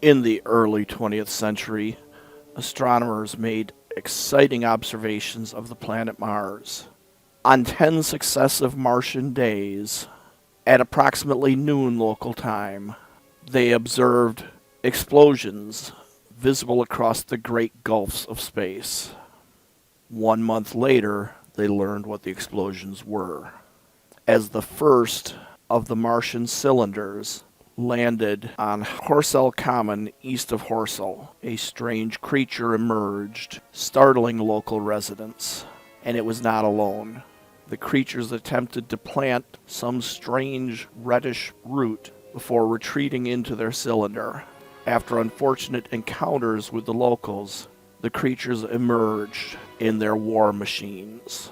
In the early 20th century, astronomers made exciting observations of the planet Mars. On 10 successive Martian days, at approximately noon local time, they observed explosions visible across the great gulfs of space. 1 month later, they learned what the explosions were. As the first of the Martian cylinders landed on Horsell Common east of Horsell, a strange creature emerged, startling local residents. And it was not alone. The creatures attempted to plant some strange reddish root before retreating into their cylinder. After unfortunate encounters with the locals, the creatures emerged in their war machines.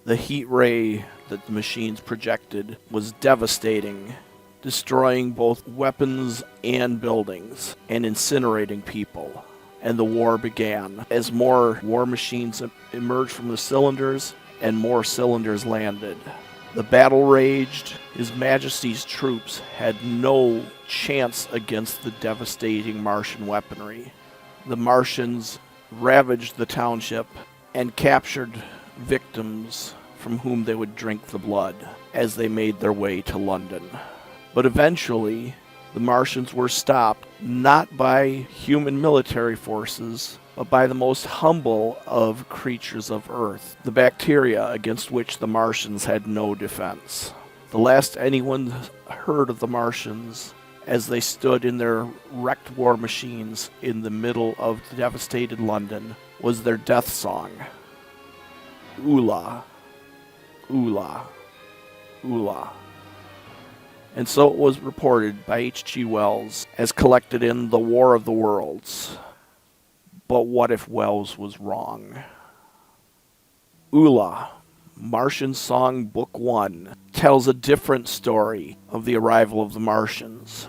The heat ray that the machines projected was devastating, destroying both weapons and buildings, and incinerating people. And the war began. As more war machines emerged from the cylinders, and more cylinders landed. The battle raged. His Majesty's troops had no chance against the devastating Martian weaponry. The Martians ravaged the township and captured victims from whom they would drink the blood as they made their way to London. But eventually, the Martians were stopped not by human military forces, but by the most humble of creatures of Earth, the bacteria against which the Martians had no defense. The last anyone heard of the Martians as they stood in their wrecked war machines in the middle of devastated London was their death song. Ulla, Ulla, Ulla. And so it was reported by H.G. Wells as collected in The War of the Worlds. But what if Wells was wrong? Ulla, Martian Song Book 1, tells a different story of the arrival of the Martians.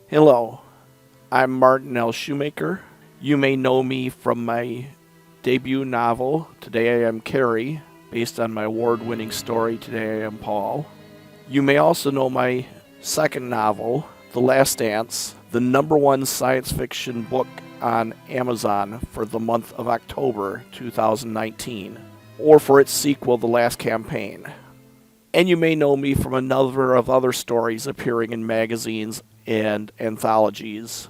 Hello, I'm Martin L. Shoemaker. You may know me from my debut novel, Today I Am Carrie, based on my award-winning story, Today I Am Paul. You may also know my second novel, The Last Dance, the #1 science fiction book on Amazon for the month of October 2019, or for its sequel, The Last Campaign. And you may know me from a number of other stories appearing in magazines and anthologies,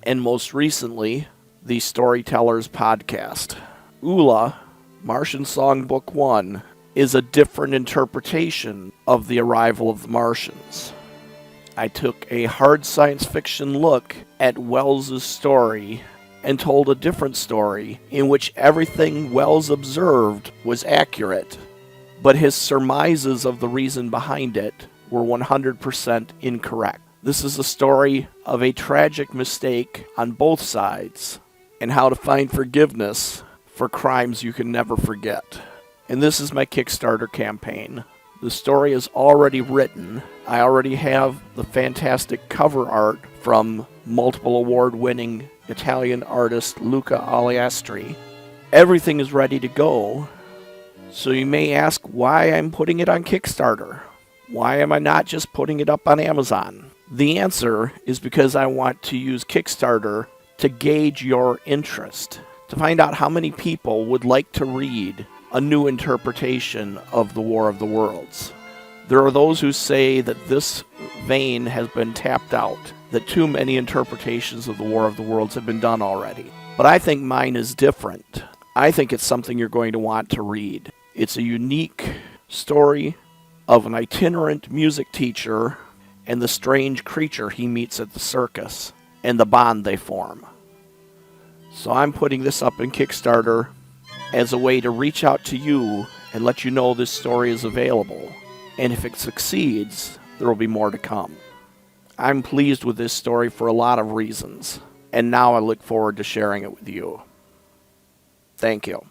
and most recently, the Storytellers podcast. Ulla, Martian Song Book 1, is a different interpretation of the arrival of the Martians. I took a hard science fiction look at Wells' story and told a different story in which everything Wells observed was accurate, but his surmises of the reason behind it were 100% incorrect. This is a story of a tragic mistake on both sides and how to find forgiveness for crimes you can never forget. And this is my Kickstarter campaign. The story is already written. I already have the fantastic cover art from multiple award-winning Italian artist Luca Aliastri. Everything is ready to go. So you may ask why I'm putting it on Kickstarter. Why am I not just putting it up on Amazon? The answer is because I want to use Kickstarter to gauge your interest, to find out how many people would like to read a new interpretation of the War of the Worlds. There are those who say that this vein has been tapped out, that too many interpretations of the War of the Worlds have been done already. But I think mine is different. I think it's something you're going to want to read. It's a unique story of an itinerant music teacher and the strange creature he meets at the circus, and the bond they form. So I'm putting this up in Kickstarter as a way to reach out to you and let you know this story is available. And if it succeeds, there will be more to come. I'm pleased with this story for a lot of reasons, and now I look forward to sharing it with you. Thank you.